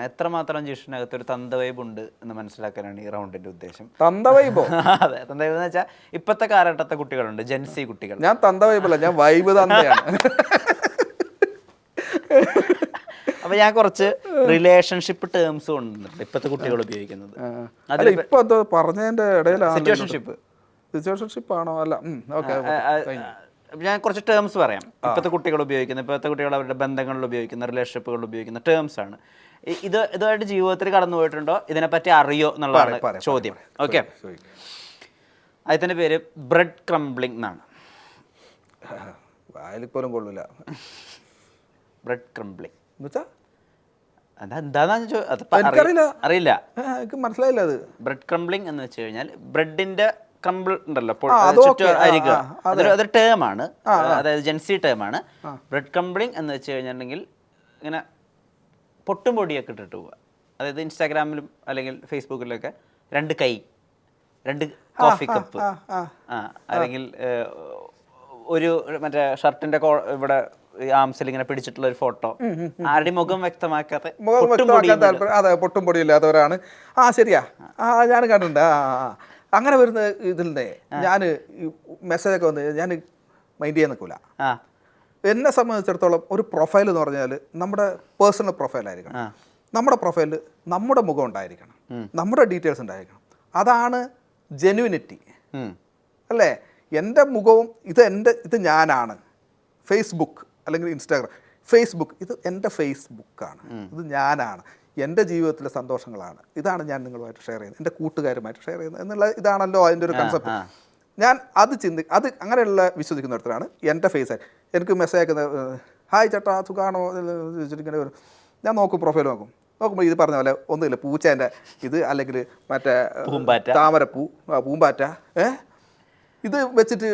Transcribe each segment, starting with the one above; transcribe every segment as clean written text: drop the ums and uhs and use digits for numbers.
എത്രമാത്രം ജിഷ്ണകത്ത് ഒരു തന്ത വൈബ് ഉണ്ട് എന്ന് മനസ്സിലാക്കാനാണ് ഈ റൗണ്ടിന്റെ ഉദ്ദേശം. തന്ത വൈബോ? അതെ, തന്ത വൈബ് എന്ന് വെച്ചാൽ ഇപ്പോഴത്തെ കാലഘട്ടത്തെ കുട്ടികളുണ്ട്, ജെൻസി കുട്ടികൾ. ഞാൻ തന്ത വൈബല്ല, ഞാൻ വൈബ് തന്തയാണ്. അപ്പൊ ഞാൻ കുറച്ച് റിലേഷൻഷിപ്പ് ടേംസ് കൊണ്ടുവന്നിട്ടുണ്ട് ഇപ്പോഴത്തെ കുട്ടികൾ ഉപയോഗിക്കുന്നത്. ഇപ്പൊ എന്തോ പറഞ്ഞതിന്റെ ഇടയിലാണ് സിറ്റുവേഷൻഷിപ്പ് ആണോ? അല്ല, ഞാൻ കുറച്ച് ടേംസ് പറയാം. ഇപ്പോഴത്തെ കുട്ടികൾ ഉപയോഗിക്കുന്നത്, ഇപ്പോഴത്തെ കുട്ടികൾ അവരുടെ ബന്ധങ്ങളിൽ ഉപയോഗിക്കുന്ന, റിലേഷൻഷിപ്പുകളിൽ ഉപയോഗിക്കുന്ന ടേംസ് ആണ്. ഇതുമായിട്ട് ജീവിതത്തിൽ കടന്നു പോയിട്ടുണ്ടോ, ഇതിനെപ്പറ്റി അറിയോ എന്നുള്ളതാണ് ചോദ്യം. ഓക്കെ, അതിന്റെ പേര് ബ്രെഡ് ക്രംബ്ലിംഗ് എന്നാണ്. വായിലിപ്പോലും കൊള്ളൂല. ബ്രെഡ് ക്രംബ്ലിംഗ് അറിയില്ല, മനസ്സിലായില്ല. അത് ബ്രെഡ് ക്രംബ്ലിംഗ് എന്ന് വെച്ച് കഴിഞ്ഞാൽ ബ്രെഡിന്റെ ക്രംബിൾ ഉണ്ടല്ലോ, അരിക, അതൊരു ടേം ആണ്, അതായത് ജെൻസി ടേം ആണ്. ബ്രെഡ് ക്രംബ്ലിംഗ് എന്ന് വെച്ച് കഴിഞ്ഞിട്ടുണ്ടെങ്കിൽ ഇങ്ങനെ പൊട്ടും പൊടിയൊക്കെ ഇട്ടിട്ട് പോവുക. അതായത് ഇൻസ്റ്റാഗ്രാമിലും അല്ലെങ്കിൽ ഫേസ്ബുക്കിലൊക്കെ 2 കൈ, 2 കോഫി കപ്പ്, അല്ലെങ്കിൽ ഒരു മറ്റേ ഷർട്ടിന്റെ ഇവിടെ ആംസിൽ ഇങ്ങനെ പിടിച്ചിട്ടുള്ള ഒരു ഫോട്ടോ, ആരുടെയും മുഖം വ്യക്തമാക്കാത്ത, അതെ, പൊട്ടും പൊടിയില്ലാത്തവരാണ്. ശരിയാ, ഞാൻ കണ്ടിട്ടുണ്ട്. അങ്ങനെ വരുന്ന ഇതിലെ ഞാൻ മെസ്സേജൊക്കെ വന്ന് ഞാൻ മൈൻഡ് ചെയ്യാൻ നിൽക്കില്ല. എന്നെ സംബന്ധിച്ചിടത്തോളം ഒരു പ്രൊഫൈൽ എന്ന് പറഞ്ഞാൽ നമ്മുടെ പേഴ്സണൽ പ്രൊഫൈലായിരിക്കണം. നമ്മുടെ പ്രൊഫൈലിൽ നമ്മുടെ മുഖം ഉണ്ടായിരിക്കണം, നമ്മുടെ ഡീറ്റെയിൽസ് ഉണ്ടായിരിക്കണം. അതാണ് ജെന്യുവിനിറ്റി, അല്ലേ? എൻ്റെ മുഖവും ഇത് ഞാനാണ്. ഫേസ്ബുക്ക് അല്ലെങ്കിൽ ഇൻസ്റ്റാഗ്രാം, ഫേസ്ബുക്ക് ഇത് എൻ്റെ ഫേസ്ബുക്കാണ്, ഇത് ഞാനാണ്, എൻ്റെ ജീവിതത്തിലെ സന്തോഷങ്ങളാണ്, ഇതാണ് ഞാൻ നിങ്ങളുമായിട്ട് ഷെയർ ചെയ്യുന്നത്, എൻ്റെ കൂട്ടുകാരുമായിട്ട് ഷെയർ ചെയ്യുന്നത് എന്നുള്ള ഇതാണല്ലോ അതിൻ്റെ ഒരു കൺസെപ്റ്റ്. ഞാൻ അത് അങ്ങനെയുള്ള വിശ്വസിക്കുന്നിടത്താണ് എൻ്റെ ഫേസ്. എനിക്ക് മെസ്സേജ് അയക്കുന്നത്, ഹായ് ചേട്ടാ സുഖാണോ ചോദിച്ചിട്ടിങ്ങനെ വരും. ഞാൻ നോക്കും, പ്രൊഫൈൽ നോക്കുമ്പോൾ ഇത് പറഞ്ഞ പോലെ ഒന്നുമില്ല, പൂച്ചേൻ്റെ ഇത്, അല്ലെങ്കിൽ മറ്റേ താമരപ്പൂ, പൂമ്പാറ്റ, ഇത് വെച്ചിട്ട്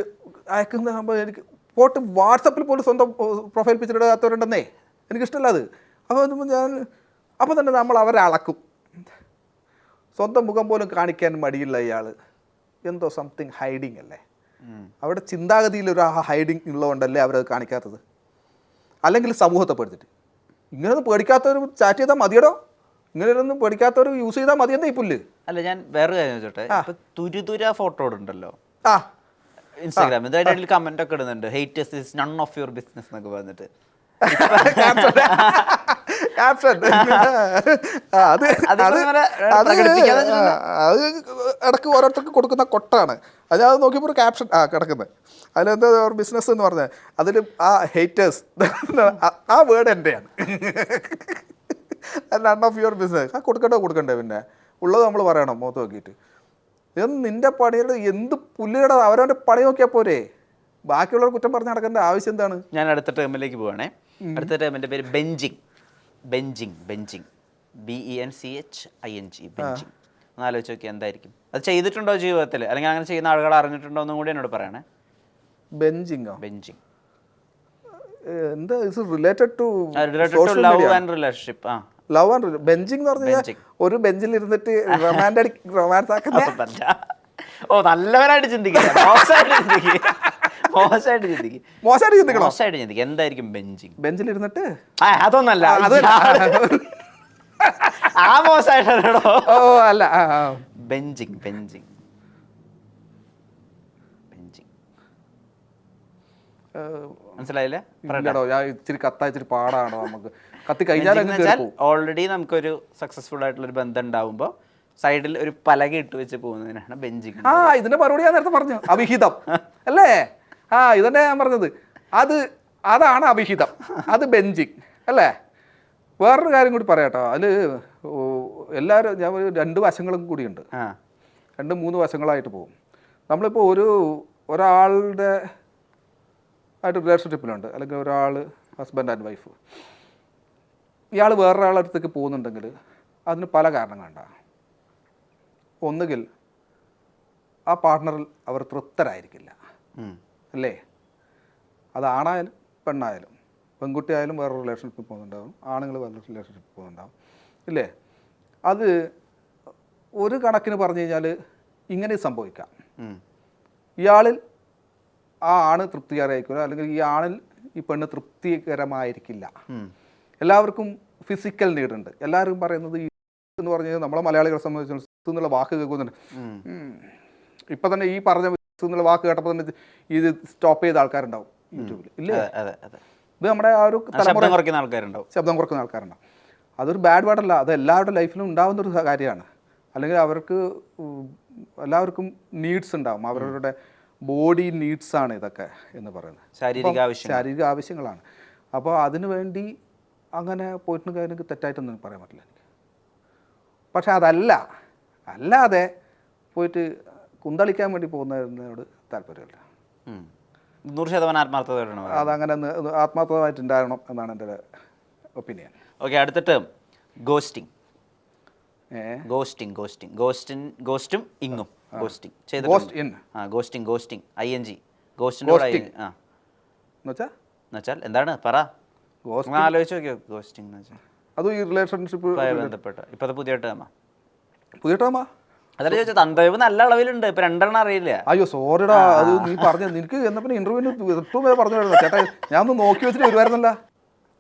അയക്കുന്ന എനിക്ക് പോട്ട് വാട്സപ്പിൽ പോലും സ്വന്തം പ്രൊഫൈൽ പിക്ചർ ഇടാത്തവരുണ്ടെന്നേ. എനിക്കിഷ്ടമല്ല അത്. അപ്പോൾ തന്നെ നമ്മൾ അവരെ അളക്കും. സ്വന്തം മുഖം പോലും കാണിക്കാൻ മടിയില്ല ഇയാൾ, എന്തോ സംതിങ് ഹൈഡിങ് അല്ലേ? അവിടെ ചിന്താഗതിയിലൊരു ഹൈഡിങ് ഉള്ളതുകൊണ്ടല്ലേ അവരത് കാണിക്കാത്തത്. അല്ലെങ്കിൽ സമൂഹത്തെ പേടിച്ചിട്ട്. ഇങ്ങനെയൊന്നും പേടിക്കാത്തവർ ചാറ്റ് ചെയ്താൽ മതിയടോ, ഇങ്ങനെയൊന്നും പേടിക്കാത്തവർ യൂസ് ചെയ്താൽ മതിയെന്നേ ഈ പുല്ല്. അല്ല, ഞാൻ വേറെ കാര്യം ചോദിച്ചോട്ടെ, തുരുതുര ഫോട്ടോ ഇടുണ്ടല്ലോ ഇൻസ്റ്റാഗ്രാമിൽ, ഇതിൽ കമന്റ് ഒക്കെ ഇടുന്നുണ്ട്, haters is none of your business എന്നൊക്കെ പറഞ്ഞിട്ട്. അത് ഇടയ്ക്ക് ഓരോരുത്തർക്ക് കൊടുക്കുന്ന കൊട്ടാണ്. അത് നോക്കിയപ്പോൾ ഒരു ക്യാപ്ഷൻ കിടക്കുന്നത്, അതിലെന്താ ബിസിനസ് എന്ന് പറഞ്ഞത്, അതിൽ ഹേറ്റേഴ്സ് ആ വേർഡ് എൻ്റെയാണ്. നൺ ഓഫ് യുവർ ബിസിനസ് കൊടുക്കണ്ടേ? പിന്നെ ഉള്ളത് നമ്മൾ പറയണം മുഖത്ത് നോക്കിയിട്ട്. നിന്റെ പണിയുടെ എന്ത് പുല്ലുകട, അവരവൻ്റെ പണി നോക്കിയാൽ പോരെ, ബാക്കിയുള്ളവർ കുറ്റം പറഞ്ഞ് നടക്കേണ്ട ആവശ്യം എന്താണ്? ഞാൻ അടുത്ത ടേമിലേക്ക് പോവാണേ. അടുത്ത ടേമിൻ്റെ പേര് ബെഞ്ചിങ്. Benching BENCHING, benching. ഒന്ന് ആലോചിച്ച് നോക്കി എന്തായിരിക്കും അത്. ചെയ്തിട്ടുണ്ടോ ജീവിതത്തിൽ, അല്ലെങ്കിൽ അങ്ങനെ ചെയ്യുന്ന ആളുകൾ അറിഞ്ഞിട്ടുണ്ടോ എന്നും കൂടി എന്നോട് പറയണേ. ബെഞ്ചിങ് എന്താ related to love and relationship. Love and benching എന്ന് പറഞ്ഞാൽ ഒരു ബെഞ്ചിൽ ഇരുന്നിട്ട് റൊമാൻസ് ആക്കുന്ന. നല്ലവരായിട്ട് ചിന്തിക്കുക, മോശമായിട്ട് ചിന്തിക്കുക. എന്തായിരിക്കും ബെഞ്ചിൽ ഇരുന്നിട്ട്? അതൊന്നല്ല, ആ മോശമായിട്ടോ. അല്ല, ബെഞ്ചിങ് മനസ്സിലായില്ലേ? ഇച്ചിരി ഇച്ചിരി പാടാണോ നമുക്ക്? കത്തി കഴിഞ്ഞാൽ ഓൾറെഡി നമുക്കൊരു സക്സസ്ഫുൾ ആയിട്ടുള്ള ഒരു ബന്ധം ഉണ്ടാവുമ്പോൾ സൈഡിൽ ഒരു പലക ഇട്ട് വെച്ച് പോകുന്നതിനാണ് ബെഞ്ചിങ്. ഇതിന്റെ മറുപടി ഞാൻ നേരത്തെ പറഞ്ഞു, അവിഹിതം അല്ലേ? ഇതന്നെ ഞാൻ പറഞ്ഞത്. അതാണ് അവിഹിതം, അത് ബെഞ്ചിങ് അല്ലേ? വേറൊരു കാര്യം കൂടി പറയാട്ടോ, അതിൽ എല്ലാവരും ഞാൻ 2 വശങ്ങളും കൂടിയുണ്ട്. 2-3 വശങ്ങളായിട്ട് പോകും. നമ്മളിപ്പോൾ ഒരാളുടെ ആയിട്ട് റിലേഷൻഷിപ്പിലുണ്ട്, അല്ലെങ്കിൽ ഒരാൾ ഹസ്ബൻഡ് ആൻഡ് വൈഫ്, ഇയാൾ വേറൊരാളുടെ അടുത്തേക്ക് പോകുന്നുണ്ടെങ്കിൽ അതിന് പല കാരണങ്ങളുണ്ടാകും. ഒന്നുകിൽ ആ പാർട്ട്ണറിൽ അവർ തൃപ്തരായിരിക്കില്ല, അല്ലേ? അത് ആണായാലും പെണ്ണായാലും, പെൺകുട്ടിയായാലും വേറെ റിലേഷൻഷിപ്പിൽ പോകുന്നുണ്ടാവും, ആണുങ്ങൾ വേറെ റിലേഷൻഷിപ്പിൽ പോകുന്നുണ്ടാവും, ഇല്ലേ? അത് ഒരു കണക്കിന് പറഞ്ഞു കഴിഞ്ഞാൽ ഇങ്ങനെ സംഭവിക്കാം. ഇയാളിൽ ആ ആണ് തൃപ്തികരമായിരിക്കില്ല, അല്ലെങ്കിൽ ഈ ആണിൽ ഈ പെണ്ണ് തൃപ്തികരമായിരിക്കില്ല. എല്ലാവർക്കും ഫിസിക്കൽ നീഡ് ഉണ്ട്. എല്ലാവരും പറയുന്നത് ഈ എന്ന് പറഞ്ഞാൽ നമ്മളെ മലയാളികളെ സംബന്ധിച്ചിടത്തോളം എന്നുള്ള വാക്ക് കേൾക്കുന്നുണ്ട്. ഇപ്പം തന്നെ ഈ പറഞ്ഞ എന്നുള്ള വാക്ക് കേട്ടപ്പോൾ തന്നെ ഇത് സ്റ്റോപ്പ് ചെയ്ത ആൾക്കാരുണ്ടാവും യൂട്യൂബിൽ, ഇല്ലേ? ഇത് നമ്മുടെ ആ ഒരു തലമുറ ശബ്ദം കുറയ്ക്കുന്ന ആൾക്കാരുണ്ടാവും. അതൊരു ബാഡ് വേർഡല്ല, അത് എല്ലാവരുടെ ലൈഫിലും ഉണ്ടാകുന്നൊരു കാര്യമാണ്. അല്ലെങ്കിൽ അവർക്ക് എല്ലാവർക്കും നീഡ്സ് ഉണ്ടാവും, അവരുടെ ബോഡി നീഡ്സാണ് ഇതൊക്കെ എന്ന് പറയുന്നത്, ശാരീരിക ആവശ്യങ്ങളാണ്. അപ്പോൾ അതിനു വേണ്ടി അങ്ങനെ പോയിട്ടുണ്ടെങ്കിൽ എനിക്ക് തെറ്റായിട്ടൊന്നും പറയാൻ പറ്റില്ല എനിക്ക്. പക്ഷെ അല്ലാതെ പോയിട്ട് കുന്തളിക്കാൻ വേണ്ടി പോകുന്നതിനോട് താല്പര്യമില്ല. 100% ആത്മാർത്ഥതയോടാണ്. അതങ്ങനെ ആത്മാർത്ഥമായിട്ടുണ്ടാകണം എന്നാണ് എൻ്റെ ഒരു ഒപ്പീനിയൻ. ഓക്കെ, അടുത്ത ടേം ഗോസ്റ്റിംഗ്. ഗോസ്റ്റും ഇങ്ങും ഗോസ്റ്റിംഗ് ing ഗോസ്റ്റിംഗ് എന്താണ് പറ, ആലോചിച്ച് നോക്കിയോ? ഗോസ്റ്റിംഗ് എന്ന് വെച്ചാൽ അതും ഈ റിലേഷൻഷിപ്പ് ബന്ധപ്പെട്ട ഇപ്പോഴത്തെ പുതിയ ടേമാ. അതല്ല ചോദിച്ചാൽ തന്തവൈബ് നല്ല അളവിലുണ്ട്, ഇപ്പൊ 2 അറിയില്ല. അയ്യോ സോറിടാ, അത് നീ പറഞ്ഞ നിനക്ക് എന്നപ്പോ ഇന്റർവ്യൂവിന് ഏറ്റവും വരെ പറഞ്ഞു വരുന്നത് ചേട്ടാ, ഞാൻ ഒന്ന് നോക്കി വെച്ചിട്ട് വരുമായിരുന്നല്ല.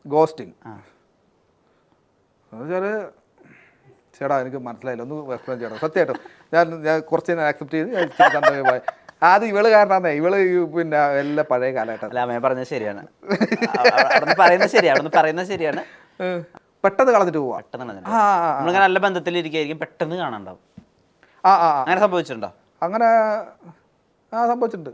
ഗോസ്റ്റിംഗ് എന്നുവെച്ചാൽ ചേട്ടാ എനിക്ക് മനസ്സിലായില്ല, ഒന്ന് എക്സ്പ്ലെയിൻ ചെയ്യണം. സത്യമായിട്ടും ഞാൻ കുറച്ച് ആക്സെപ്റ്റ് ചെയ്ത് തന്തവൈബായി. ആദ്യം ഇവള് കാരണമാണ്, ഇവള് പിന്നെ എല്ലാ പഴയ കാലഘട്ടം പറഞ്ഞത് ശരിയാണ്, പറയുന്നത് ശരിയാണ്. പെട്ടെന്ന് കളഞ്ഞിട്ട് പോവാ, നമ്മളിങ്ങനെ നല്ല ബന്ധത്തിലിരിക്കും, പെട്ടെന്ന് കാണാണ്ടാവും. അങ്ങനെ സംഭവിച്ചിട്ടുണ്ടോ? അങ്ങനെ സംഭവിച്ചിട്ടുണ്ട്,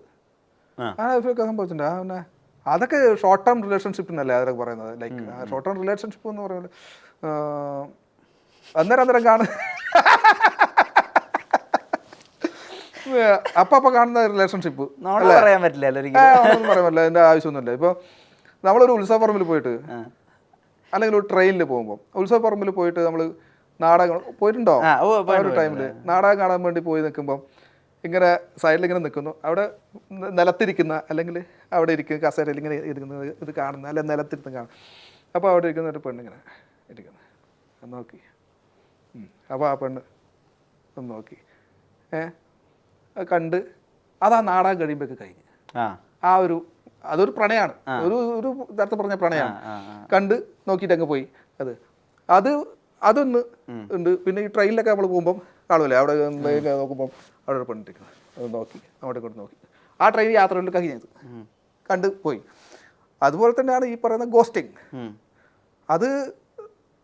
സംഭവിച്ചിട്ടുണ്ട്. പിന്നെ അതൊക്കെ ഷോർട്ട് ടേം റിലേഷൻഷിപ്പിനല്ലേ അതൊക്കെ പറയുന്നത്. ലൈക്ക് ഷോർട്ട് ടേം റിലേഷൻഷിപ്പ് എന്ന് പറയുന്നത് അന്നേരം കാണും, അപ്പം കാണുന്ന റിലേഷൻഷിപ്പ് പറയാൻ പറ്റില്ല, ഒന്നും പറയാൻ പറ്റില്ല, അതിൻ്റെ ആവശ്യമൊന്നുമില്ല. ഇപ്പോൾ നമ്മളൊരു ഉത്സവപ്പറമ്പിൽ പോയിട്ട് അല്ലെങ്കിൽ ഒരു ട്രെയിനിൽ പോകുമ്പോൾ, ഉത്സവപ്പറമ്പിൽ പോയിട്ട് നമ്മൾ നാടകം പോയിട്ടുണ്ടോ ഒരു ടൈമിൽ നാടകം കാണാൻ വേണ്ടി പോയി നിൽക്കുമ്പോൾ ഇങ്ങനെ സൈഡിൽ ഇങ്ങനെ നിൽക്കുന്നു, അവിടെ നിലത്തിരിക്കുന്ന അല്ലെങ്കിൽ അവിടെ ഇരിക്കുന്ന കസേരയിൽ ഇങ്ങനെ ഇരിക്കുന്നത് ഇത് കാണുന്ന, അല്ലെങ്കിൽ നിലത്തിരുന്ന് കാണും. അപ്പോൾ അവിടെ ഇരിക്കുന്ന ഒരു പെണ്ണിങ്ങനെ ഇരിക്കുന്നത് നോക്കി, അപ്പോൾ ആ പെണ്ണ് ഒന്ന് നോക്കി കണ്ട്, അതാ നാടകം കഴിയുമ്പോഴൊക്കെ കഴിഞ്ഞ്. അതൊരു പ്രണയമാണ്, ഒരു നേരത്തെ പറഞ്ഞ പ്രണയമാണ്. കണ്ട് നോക്കിയിട്ട് അങ്ങ് പോയി. അതൊന്ന് ഉണ്ട്. പിന്നെ ഈ ട്രെയിനിലൊക്കെ നമ്മൾ പോകുമ്പം കാണുമല്ലേ, അവിടെ നോക്കുമ്പം അവിടെ ഒരു പെണ്ണിരിക്കുന്നത്, അത് നോക്കി അങ്ങോട്ട് കൊണ്ട് നോക്കി, ആ ട്രെയിൻ യാത്രയിൽ കഴിഞ്ഞത് കണ്ട് പോയി. അതുപോലെ തന്നെയാണ് ഈ പറയുന്ന ഗോസ്റ്റിംഗ്, അത്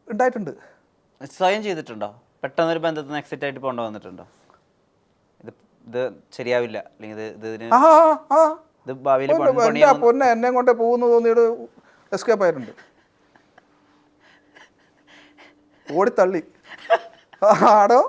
ഉണ്ടായിട്ടുണ്ട്. സ്വയം ചെയ്തിട്ടുണ്ടോ? പെട്ടെന്നൊരു ബന്ധത്തിൽ നിന്ന് എക്സിറ്റ് ആയിട്ട് പോകേണ്ട വന്നിട്ടുണ്ടോ? ഇത് ശരിയാവില്ല, അല്ലെങ്കിൽ പൊന്നെ എന്നെ കൊണ്ട് പോകുന്നു തോന്നിയിട്ട് എസ്കേപ്പ് ആയിട്ടുണ്ട്, ഓടിത്തള്ളി ആടോ.